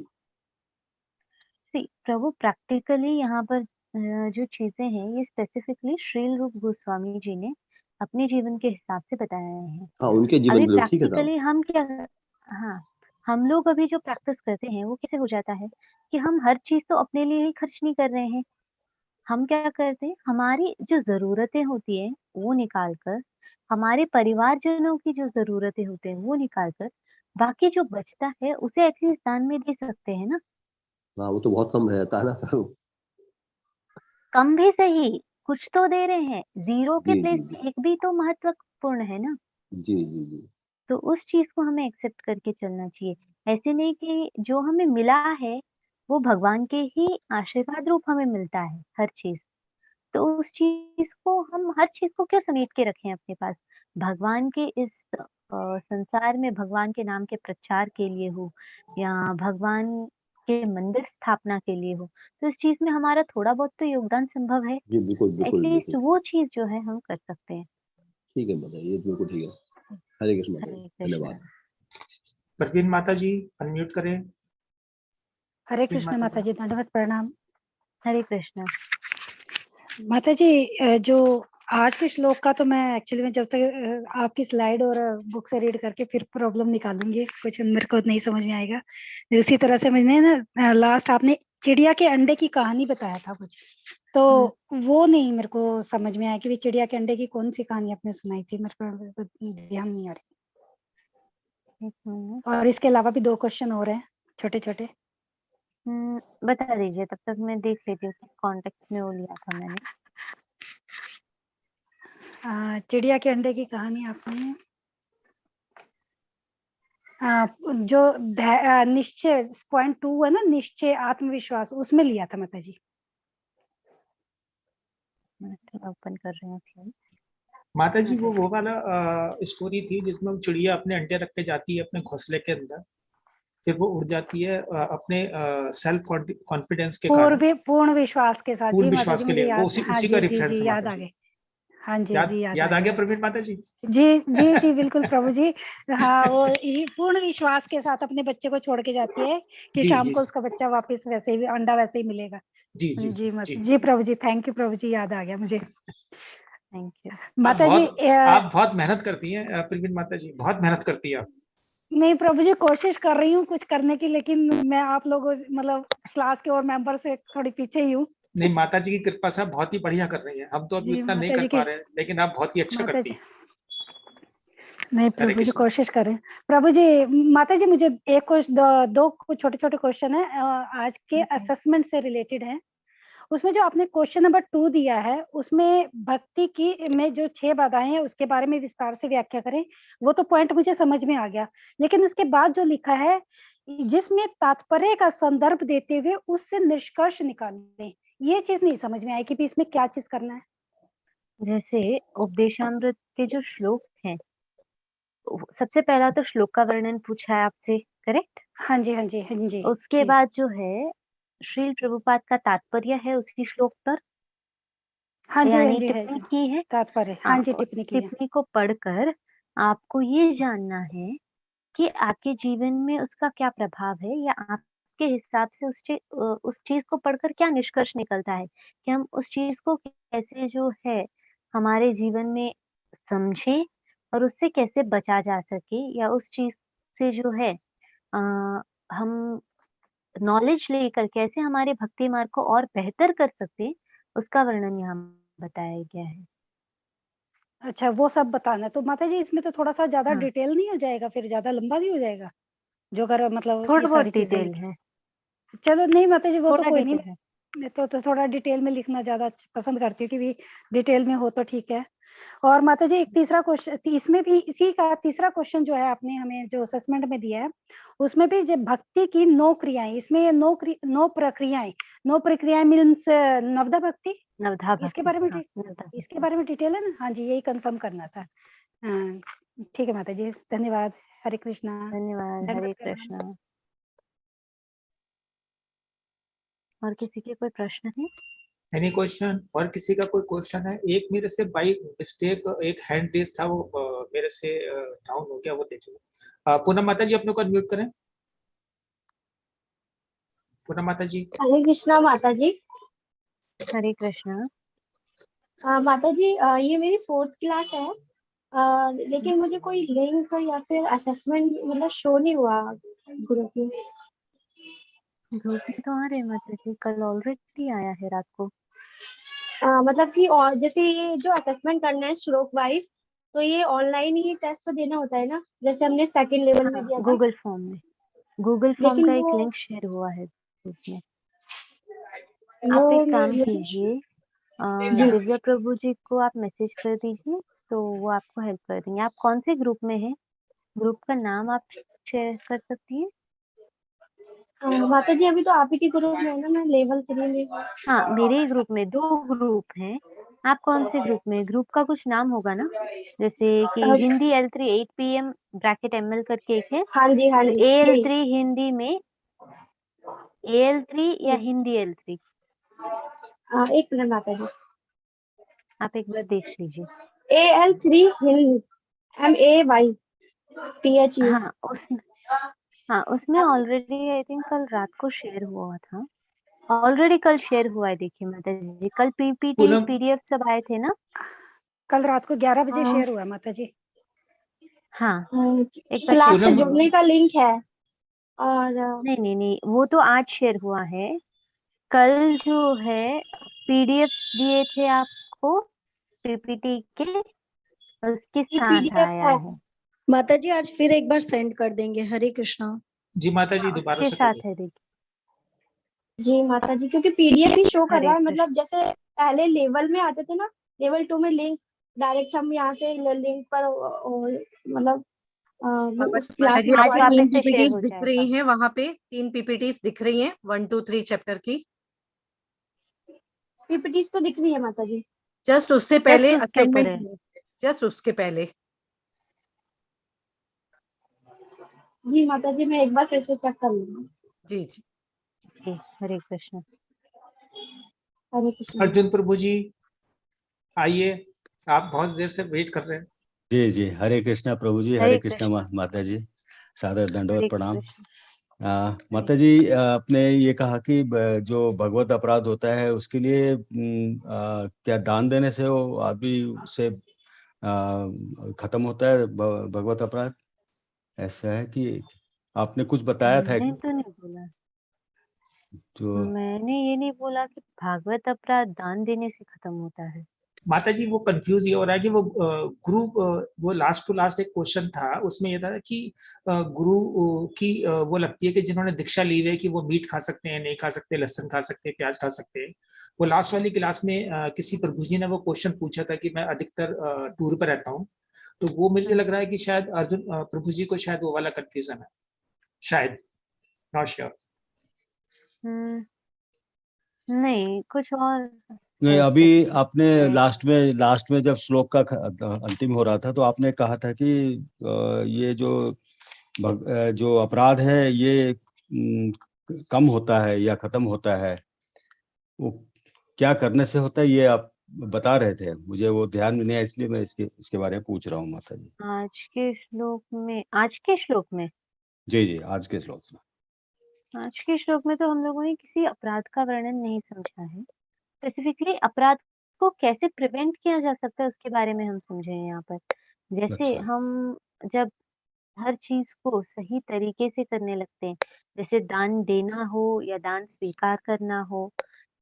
प्रभु प्रैक्टिकली यहाँ पर जो चीजें हैं ये स्पेसिफिकली श्रील रूप गोस्वामी जी ने अपने जीवन के हिसाब से बताया है। हाँ, उनके जीवन अभी के लिए ठीक है साहब। प्रैक्टिकली हम क्या, हाँ, हम लोग अभी जो प्रैक्टिस करते हैं वो कैसे हो जाता है कि हम हर चीज तो अपने लिए ही खर्च नहीं कर रहे हैं। हम क्या करते हैं, हमारी जो जरूरतें होती है वो निकाल कर, हमारे परिवारजनों की जो जरूरतें होते हैं वो निकाल कर, बाकी जो बचता है उसे एटलीस्ट दान में दे सकते हैं ना। हाँ, वो तो बहुत कम रहता है ना। कम भी सही, कुछ तो दे रहे हैं, जीरो के जी प्लेस जी एक भी तो महत्वपूर्ण है ना। जी जी जी। तो उस चीज को हमें एक्सेप्ट करके चलना चाहिए। ऐसे नहीं कि जो हमें मिला है वो भगवान के ही आशीर्वाद रूप हमें मिलता है हर चीज, तो उस चीज को हम हर चीज को क्यों समेट के रखें अपने पास। भगवान के इस संसार में भगवान के नाम के प्रचार के लिए हो या भगवान के मंदिर स्थापना के लिए हो, तो इस चीज में हमारा थोड़ा बहुत तो योगदान संभव है। जी बिल्कुल बिल्कुल एटलीस्ट बिल्कुल। वो चीज जो है हम कर सकते हैं। ठीक है बताइए, ये बिल्कुल ठीक है। हरे कृष्ण माता जी, हरे कृष्ण। धन्यवाद। प्रवीण माता जी अनम्यूट करें। हरे प्रवीण कृष्ण माता जी, दंडवत प्रणाम। हरे कृष्ण। माता जी, जो आज के श्लोक का तो मैं एक्चुअली में जब तक आपकी स्लाइड और बुक से रीड करके फिर प्रॉब्लम निकालूंगी, कुछ मेरे को नहीं समझ में आएगा। उसी तरह से मैंने ना लास्ट आपने चिड़िया के अंडे की कहानी बताया था कुछ, तो वो नहीं मेरे को समझ में आया कि चिड़िया के अंडे की कौन सी कहानी आपने सुनाई थी, मेरे को ध्यान नहीं आ रही। एक मिनट। और इसके अलावा भी 2 क्वेश्चन और हैं छोटे छोटे। बता दीजिए, तब तक मैं देख लेती हूँ किस कॉन्टेक्स्ट में वो लिया था मैंने। चिड़िया के अंडे की कहानी आपने जो निश्चय पॉइंट 2 है ना, निश्चय आत्मविश्वास, उसमें लिया था माता जी। मैं थोड़ा ओपन कर रही हूँ स्लाइड। माता जी माता जी। वो वाला स्टोरी थी जिसमें चिड़िया अपने अंडे रख के जाती है अपने घोंसले के अंदर, फिर वो उड़ जाती है अपने सेल्फ कॉन्फिडेंस के कारण, पूर्ण विश्वास के साथ। पूर्ण जी माता विश्वास जी के मुझे लिए। वो याद, उसी हाँ उसी का जी जी रेफरेंस जी है याद माता आ जी। गए। हाँ जी जी याद याद आ आ गए। गया प्रवीण माता जी? जी जी जी बिल्कुल प्रभु जी। हाँ वो पूर्ण विश्वास के साथ अपने बच्चे को छोड़ के जाती है कि जी शाम जी को उसका बच्चा वापस वैसे ही अंडा वैसे ही मिलेगा। जी जी जी जी। जी प्रभु जी, थैंक यू प्रभु जी, याद आ गया मुझे। Thank you. माता जी आप बहुत मेहनत करती हैं प्रवीण माता जी, बहुत मेहनत करती है आप। नहीं प्रभु जी, कोशिश कर रही हूँ कुछ करने की, लेकिन मैं आप लोगों मतलब क्लास के और मेंबर से थोड़ी पीछे ही हूँ। नहीं, माता जी की कृपा से आप बहुत ही बढ़िया कर रही हैं। हम तो अभी जी इतना नहीं माता कर जी पा की रहे हैं, लेकिन आप बहुत ही अच्छा माता करती जी हैं। नहीं हरे प्रभु जी कृष्ण। कोशिश करें। प्रभु जी माता जी मुझे एक कुछ दो कुछ छोटे छोटे क्वेश्चन है आज के असेसमेंट से रिलेटेड है। उसमें जो आपने क्वेश्चन नंबर 2 दिया है उसमें भक्ति की में जो 6 बाधाएं हैं उसके बारे में विस्तार से व्याख्या करें। वो तो पॉइंट मुझे समझ में आ गया, लेकिन उसके बाद जो लिखा है जिसमें तात्पर्य का संदर्भ देते हुए उससे निष्कर्ष निकालें, ये चीज नहीं समझ में आई कि भी इसमें क्या चीज करना है। जैसे उपदेशामृत के जो श्लोक हैं, सबसे पहला तो श्लोक का वर्णन पूछा है आपसे, करेक्ट? हाँ जी हाँ जी हाँ जी। उसके जी बाद जो है श्रील प्रभुपाद का तात्पर्य है उसकी श्लोक पर, हाँ जी हाँ यानी जी है टिप्पणी की है। तात्पर्य, हाँ, हाँ जी उस टिप्पणी की है। टिप्पणी को पढ़कर आपको ये जानना है कि आपके जीवन में उसका क्या प्रभाव है, या आपके हिसाब से उस चीज को पढ़कर क्या निष्कर्ष निकलता है कि हम उस चीज को कैसे जो है हमारे जीवन में समझें और उससे कैसे बचा जा सके, या उस चीज से जो है आ, हम नॉलेज लेकर कैसे हमारे भक्ति मार्ग को और बेहतर कर सकते हैं, उसका वर्णन यहाँ बताया गया है। अच्छा वो सब बताना है तो माता जी इसमें तो थोड़ा सा ज्यादा हाँ, डिटेल नहीं हो जाएगा, फिर ज्यादा लंबा नहीं हो जाएगा जो अगर मतलब ये थोड़ा बहुत सारी चीजें डिटेल लिखी। है, चलो नहीं माता जी वो तो थोड़ा कोई नहीं, डिटेल है। मैं तो थोड़ा डिटेल में लिखना ज्यादा पसंद करती हूँ कि भी डिटेल में हो तो ठीक है। और माता जी एक तीसरा क्वेश्चन, इसमें भी इसी का तीसरा क्वेश्चन जो है आपने हमें जो असेसमेंट में दिया है उसमें भी जब भक्ति की 9 क्रियाएं, इसमें ये 9 प्रक्रियाएं मीन्स नवदा भक्ति, नवधा इसके भक्ति, बारे में हाँ, नवधा इसके भक्ति। बारे में डिटेल है ना? हाँ जी यही कंफर्म करना था। हाँ ठीक है माता जी, धन्यवाद। हरे कृष्णा। धन्यवाद। दंडवत हरे प्रणाम। कृष्णा। और किसी के कोई प्रश्न है? Any question? और किसी का कोई क्वेश्चन है? एक मेरे से बाई मिस्टेक एक हैंड रेज था, वो मेरे से डाउन हो गया, वो देख लो। पूनम माता जी अपने को अनम्यूट करें। पूनम माता जी। हरे कृष्णा माता जी। हरे कृष्णा। माता जी ये मेरी 4th क्लास है, लेकिन मुझे कोई लिंक या फिर असेसमेंट मतलब शो नहीं हुआ ग्रुप में। ग्रुप में तो आ रहे हैं माता जी, कल ऑलरेडी आया है रात को। मतलब कि और जैसे ये जो असेसमेंट करना है श्लोक वाइज, तो ये ऑनलाइन ही टेस्ट देना होता है ना, जैसे हमने सेकंड लेवल में हाँ, दिया था। गूगल फॉर्म में, गूगल फॉर्म लेकिन का एक वो लिंक शेयर हुआ है ग्रुप में। आप एक काम कीजिए, जी दिव्या प्रभु जी को आप मैसेज कर दीजिए तो वो आपको हेल्प कर देंगे। आप कौन से ग्रुप में हैं? ग्रुप का नाम आप शेयर कर सकती हैं? माता जी अभी तो आप ही के ग्रुप में है ना, मैं लेवल 3 में हूँ। हाँ, मेरे ही ग्रुप में 2 ग्रुप हैं। आप कौन से ग्रुप में? ग्रुप का कुछ नाम होगा ना, जैसे कि Hindi L3 8 PM bracket ML करके एक है, हाँ जी फिर यही। AL3 हिंदी में AL3 या हिंदी L3। एक मिनट माता जी, आप एक बार देख लीजिए। AL3 Hindi MAYTHU। हाँ, उसमें ऑलरेडी आई थिंक कल रात को शेयर हुआ था। ऑलरेडी कल शेयर हुआ है, देखिए माता जी, कल PPT पूनम PDF सब आए थे ना। कल रात को 11 बजे शेयर हुआ माता जी। हाँ, एक बार क्लास चेक से पूनम कर जुड़ने लीजिए। का लिंक है और नहीं, वो तो आज शेयर हुआ है। कल जो है PDF दिए थे आपको PPT के, उसके साथ PDF आया है। है। माता जी आज फिर एक बार सेंड कर देंगे। हरे कृष्णा। जी माता जी दोबारा उसके से कर साथ है, देखिए। जी माता जी, क्योंकि PDF ही शो कर हरे रहा है, कृष्ण। मतलब जैसे पहले लेवल में आते थे ना, लेवल 2 में लिंक डायरेक्ट हम यहाँ से लिंक पर मतलब उस माता क्लास जी में आज आपकी ज्वाइन वापस 3 से शेयर पीपीटीज हो दिख जाएगा। रही हैं, वहां पे 3 पीपीटीज दिख रही हैं 1 2 3 चैप्टर की। PPTs तो दिख रही है माता जी। जस्ट उससे जस्ट पहले उसके ऊपर असाइनमेंट है। लिंक, जस्ट उसके पहले। जी माता जी, मैं एक बार फिर से चेक कर लूंगी। जी जी। जी, हरे कृष्ण। हरे कृष्ण। अर्जुन प्रभु जी आइए, आप बहुत देर से वेट कर रहे हैं। जी जी, हरे कृष्णा प्रभु जी, हरे हरे कृष्णा कृष्ण। माता जी, सादर दंडवत हरे प्रणाम। कृष्ण। माता जी, आपने ये कहा कि जो भगवत अपराध होता है उसके लिए क्या दान देने से वो आदमी उससे खत्म होता है भगवत अपराध? ऐसा है कि आपने कुछ बताया था मैंने तो नहीं बोला, जो मैंने ये नहीं बोला कि भागवत अपराध दान देने से खत्म होता है। माता जी वो कंफ्यूज ये हो रहा है कि वो गुरु वो लास्ट टू लास्ट एक क्वेश्चन था, उसमें ये था कि गुरु की वो लगती है कि जिन्होंने दीक्षा ली हुई है कि वो मीट खा सकते हैं, नहीं खा सकते, लहसुन खा सकते हैं, प्याज खा सकते हैं। वो लास्ट वाली क्लास में किसी प्रभु जी ने वो क्वेश्चन पूछा था कि मैं अधिकतर टूर पर रहता हूँ, तो वो मुझे लग रहा है कि शायद अर्जुन प्रभु जी को शायद वो वाला कंफ्यूजन है, शायद, नॉट श्योर। नहीं, कुछ और नहीं, है अभी इससे। आपने लास्ट में जब श्लोक का अंतिम हो रहा था तो आपने कहा था कि ये जो अपराध है ये कम होता है या खत्म होता है, वो क्या करने से होता है ये आप बता रहे थे, मुझे वो ध्यान में नहीं है, इसलिए मैं इसके बारे में पूछ रहा हूँ माता जी। आज के श्लोक में जी जी, आज के श्लोक में। आज के श्लोक में तो हम लोगों ने किसी अपराध का वर्णन नहीं समझा है। स्पेसिफिकली अपराध को कैसे प्रिवेंट किया जा सकता है उसके बारे में हम समझे हैं यहाँ पर। जैसे अच्छा। हम जब हर चीज को सही तरीके से करने लगते हैं, जैसे दान देना हो या दान स्वीकार करना हो,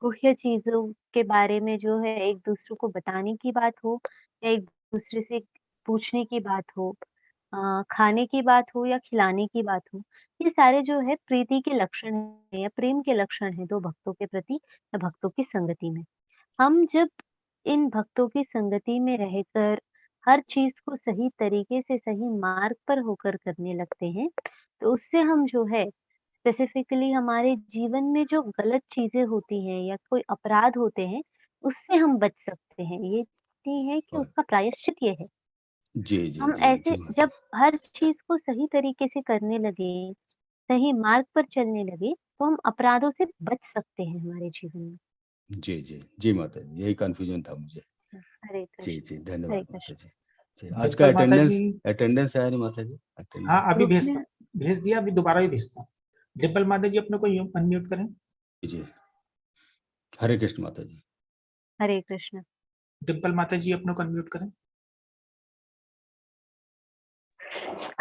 गुह्य चीजों के बारे में जो है एक दूसरे को बताने की बात हो या एक दूसरे से पूछने की बात हो, खाने की बात हो या खिलाने की बात हो, ये सारे जो है प्रीति के लक्षण है या प्रेम के लक्षण है दो भक्तों के प्रति या भक्तों की संगति में। हम जब इन भक्तों की संगति में रहकर हर चीज को सही तरीके से सही मार्ग पर होकर करने लगते हैं, तो उससे हम जो है स्पेसिफिकली हमारे जीवन में जो गलत चीजें होती हैं या कोई अपराध होते हैं, उससे हम बच सकते हैं। ये नहीं है कि उसका प्रायश्चित ये है। जी जी हम जी ऐसे जी माता जब हर चीज को सही तरीके से करने लगे, सही मार्ग पर चलने लगे, तो हम अपराधों से बच सकते हैं हमारे जीवन में। जी जी जी माता जी, यही कंफ्यूजन था मुझे। हरे जी कृष्ण। जी, हरे धन्यवाद माता कृष्ण। जी। जी, आज का डिम्पल माता जी, अटेंडेंस आया नहीं माता जी? हाँ अटेंडेंस। अभी ग्रुप में भेज दिया, अभी दोबारा भी भेजता हूँ। डिम्पल माता जी अपने को अनम्यूट करें। जी, हरे कृष्ण माता जी। हरे कृष्ण। डिम्पल माता जी अपने को अनम्यूट करें।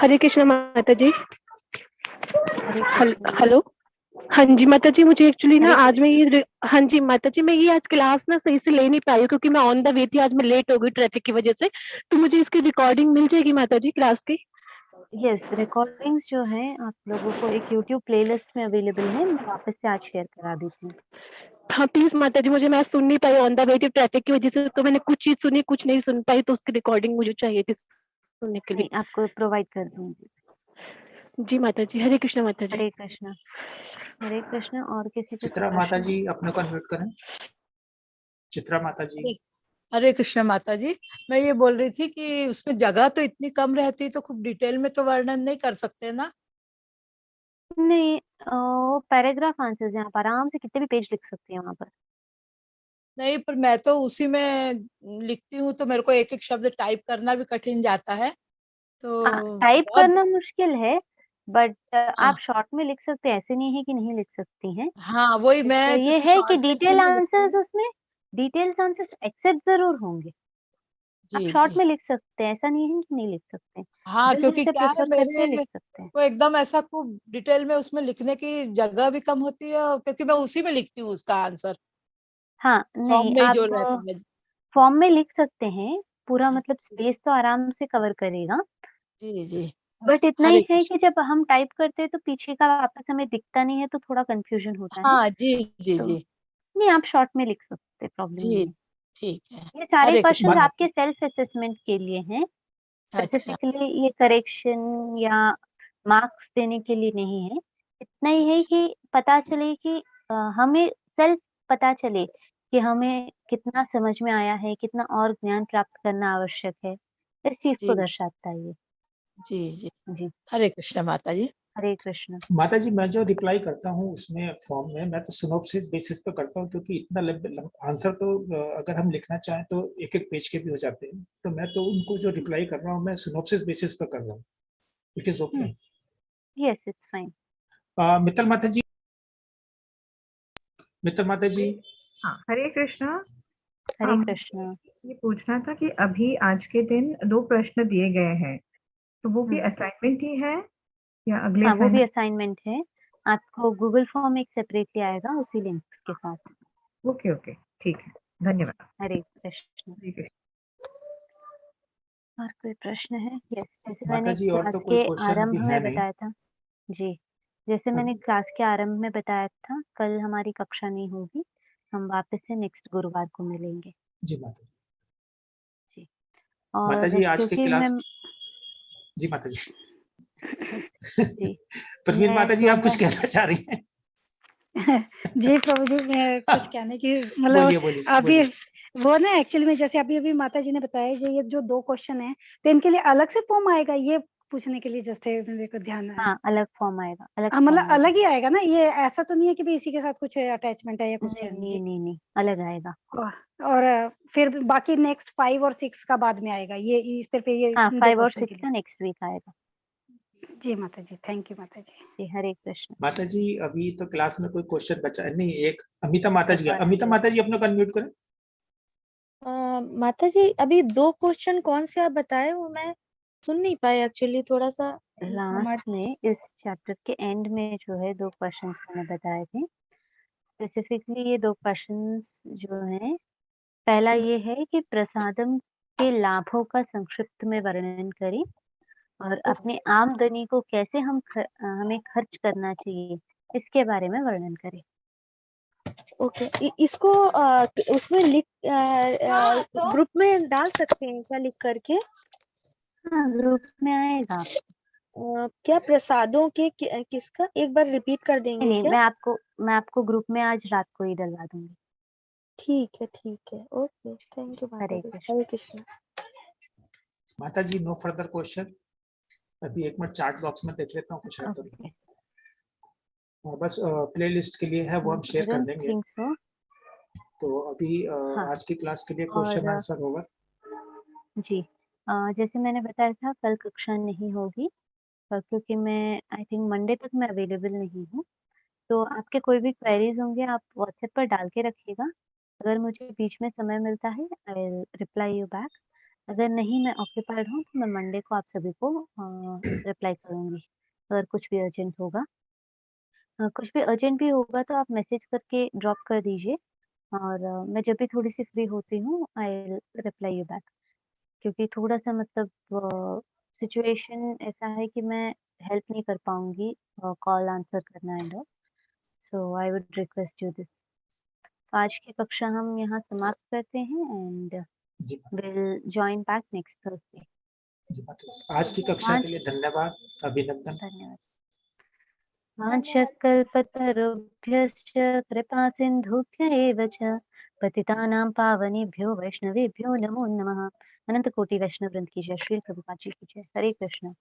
हरे कृष्ण माता जी। हरे कृष्ण। हेलो। हाँ जी माता जी, मुझे एक्चुअली ना हरे आज मैं कृष्ण। ये हाँ जी माता जी, मैं ये आज क्लास ना सही से ले नहीं पाई हूँ क्योंकि मैं ऑन द वे थी, आज मैं लेट हो गई ट्रैफिक की वजह से। तो मुझे इसकी रिकॉर्डिंग मिल जाएगी माता जी क्लास की? यस, रिकॉर्डिंग्स जो है आप लोगों को एक यूट्यूब प्लेलिस्ट में अवेलेबल है, मैं वापस से आज शेयर करा देती हूँ। हाँ प्लीज माता जी, मुझे मैं सुन नहीं पाई ऑन द वे थी ट्रैफिक की वजह से, तो मैंने कुछ चीज सुनी कुछ नहीं सुन पाई, तो उसकी रिकॉर्डिंग मुझे चाहिए थी सुनने के लिए। नहीं, आपको प्रोवाइड कर दूंगी। जी माता जी, हरे कृष्ण माता जी। हरे कृष्ण। हरे कृष्ण। और किसी को कोई चित्रा माता प्रश्न? जी अपने को अनम्यूट करें। चित्रा माता जी। हरे हरे कृष्ण माता जी, मैं ये बोल रही थी कि उसमें जगह तो इतनी कम रहती तो खूब डिटेल में तो वर्णन नहीं कर सकते ना। नहीं, वो पैराग्राफ आंसर्स हैं, आप आराम से कितने भी पेज लिख सकते हैं वहां पर। नहीं, पर मैं तो उसी में लिखती हूँ तो मेरे को एक एक शब्द टाइप करना भी कठिन जाता है, हाँ, तो टाइप बहुत। करना मुश्किल है, बट हाँ आप शॉर्ट में लिख सकते हैं, ऐसे नहीं है कि नहीं लिख सकती हैं। हाँ, वही बट मैं ये क्योंकि है कि शॉर्ट में डिटेल इसीलिए लिखती आंसर्स हूँ। उसमें डिटेल्स आंसर्स एक्सेप्ट जरूर होंगे। आप जी शॉर्ट जी। में लिख सकते हैं, ऐसा नहीं है कि नहीं लिख सकते हैं। हाँ, जिस क्योंकि जिसे क्या है प्रेफर करते हैं मेरे लिख सकते हैं। को एकदम ऐसा खूब डिटेल में उसमें लिखने की जगह भी कम होती है, और क्योंकि मैं उसी में लिखती हूँ उसका आंसर, हाँ, फॉर्म नहीं में ही आप जो रहता है। फॉर्म में लिख सकते हैं, पूरा मतलब स्पेस तो आराम से कवर करेगा। जी जी। बट इतना हरे ही है कृष्ण। कि जब हम टाइप करते हैं तो पीछे का वापस हमें दिखता नहीं है, तो थोड़ा कंफ्यूजन होता है। हाँ जी जी तो जी। नहीं, आप शॉर्ट में लिख सकते हैं, प्रॉब्लम नहीं जी है। ठीक है। ये सारे हरे कृष्ण क्वेश्चंस मा- माता आपके सेल्फ असेसमेंट के लिए हैं, जी। अच्छा स्पेसिफिकली ये करेक्शन या मार्क्स देने के लिए नहीं है। इतना ही है अच्छा। कि पता चले कि हमें सेल्फ पता चले कि हमें कितना समझ में आया है, कितना और ज्ञान प्राप्त करना आवश्यक है। इस चीज को जी दर्शाता है ये। जी जी जी हरे कृष्ण माता जी। हरे कृष्ण। माता जी मैं जो रिप्लाई करता हूँ उसमें फॉर्म में मैं तो सिनॉप्सिस बेसिस पे करता हूँ, क्योंकि इतना आंसर तो अगर हम लिखना चाहें तो एक एक पेज के भी हो जाते हैं, तो मैं तो उनको जो रिप्लाई कर रहा हूँ मैं सिनॉप्सिस बेसिस पे कर रहा हूँ। It is okay. Yes it's fine. Mittal माता जी, मित्तल माता जी। हाँ, हरे कृष्णा। हरे मुझे कृष्ण। ये पूछना था कि अभी आज के दिन 2 प्रश्न दिए गए हैं, तो वो भी असाइनमेंट ही है या अगले हाँ वो भी असाइनमेंट? असाइनमेंट है, आपको गूगल फॉर्म एक सेपरेटली आएगा उसी लिंक के साथ। ओके, ओके, ठीक है। धन्यवाद। हरे कृष्ण। हरे कृष्ण। और कोई प्रश्न है? यस जैसे माता मैंने जी और तो क्लास कोई के क्वेश्चन अभी आरंभ है में नहीं। बताया था जी, जैसे मैंने क्लास के आरंभ में बताया था, कल हमारी कक्षा नहीं होगी, हम वापस से नेक्स्ट गुरुवार को मिलेंगे जी माता जी। जी। माता और जी आज की क्योंकि मैं क्लास, जी माता जी। जी प्रवीण मैं माता जी आप कुछ सोमवार कहना चाह रही हैं? जी प्रभु जी, मैं कुछ कहने की मतलब बोलिए बोलिए अभी बोलिए। वो ना एक्चुअली में जैसे अभी अभी माता जी ने बताया जी, ये जो 2 क्वेश्चन है तो इनके लिए अलग से फॉर्म आएगा, ये पूछने के लिए जैसे मेरे को ध्यान आया। हाँ अलग फॉर्म आएगा, अलग हाँ फॉर्म मतलब आएगा। अलग ही आएगा ना, ये ऐसा तो नहीं है कि भाई इसी के साथ कुछ अटैचमेंट है या कुछ है नहीं जी। नहीं नहीं अलग आएगा। और फिर बाकी नेक्स्ट 5 और 6 का बाद में आएगा, ये सिर्फ ये हाँ इन 2 5 और क्वेश्चन 6 के लिए। का नेक्स्ट वीक आएगा। जी माता जी, थैंक यू माता जी। जी हरे कृष्ण। माता जी अभी तो क्लास में कोई क्वेश्चन बचा नहीं, एक अमिता माता जी है। कृपा अमिता जी। माता जी अपना को अनम्यूट करें। माता जी अभी 2 क्वेश्चन कौन से आप बताए, वो मैं सुन नहीं पाई एक्चुअली, थोड़ा सा लास्ट में इस चैप्टर के एंड में जो है 2 क्वेश्चंस मैंने बताए थे। स्पेसिफिकली ये 2 क्वेश्चंस जो हैं, पहला ये है कि प्रसादम के लाभों का संक्षिप्त में वर्णन करें और अपनी आमदनी को कैसे हमें खर्च करना चाहिए, इसके बारे में वर्णन करें। ओके इसको उसमें लिख ग्रुप में डाल सकते हैं क्या लिख करके? हाँ ग्रुप में आएगा। क्या प्रसादों के किसका, एक बार रिपीट कर देंगे नहीं क्या? मैं आपको ग्रुप में आज रात को ही डलवा दूंगी। ठीक है ओके थैंक यू माता हरे जी। कृष्ण। हरे कृष्ण। माता जी नो फर्दर क्वेश्चन। अभी एक मिनट चैट बॉक्स में देख लेता हूँ कुछ है तो। ओके बस प्लेलिस्ट के लिए है वो हम शेयर कर देंगे। Think so. तो अभी हाँ आज की क्लास के लिए और क्वेश्चन आंसर होगा। जी जैसे मैंने बताया था कल कक्षा नहीं होगी क्योंकि मैं आई थिंक मंडे तक मैं अवेलेबल नहीं हूँ, तो आपके कोई भी क्वेरीज होंगे आप व्हाट्सएप पर डाल के रखिएगा। अगर मुझे बीच में समय मिलता है I will reply you back, अगर नहीं मैं ऑक्यूपाइड हूँ तो मैं मंडे को आप सभी को रिप्लाई करूँगी अगर कुछ भी अर्जेंट होगा। कुछ भी अर्जेंट भी होगा तो आप मैसेज करके ड्रॉप कर दीजिए और मैं जब भी थोड़ी सी फ्री होती हूँ I will reply you back, क्योंकि थोड़ा-सा मतलब सिचुएशन ऐसा है कि मैं हेल्प नहीं कर पाऊँगी कॉल आंसर करना and all, so I would request you this. आज की कक्षा हम यहाँ समाप्त करते हैं and we will join back next Thursday. जी माता। आज की कक्षा के लिए धन्यवाद, अभिनंदन। धन्यवाद। वाञ्छकल्पतरुभ्यश्च कृपा सिन्धुभ्य एव च पतितानां पावनेभ्यो वैष्णवेभ्यो नमो नमः। अनंत कोटि वैष्णव वृंद की जय, श्री प्रभुपाद जी की जय। हरे कृष्ण।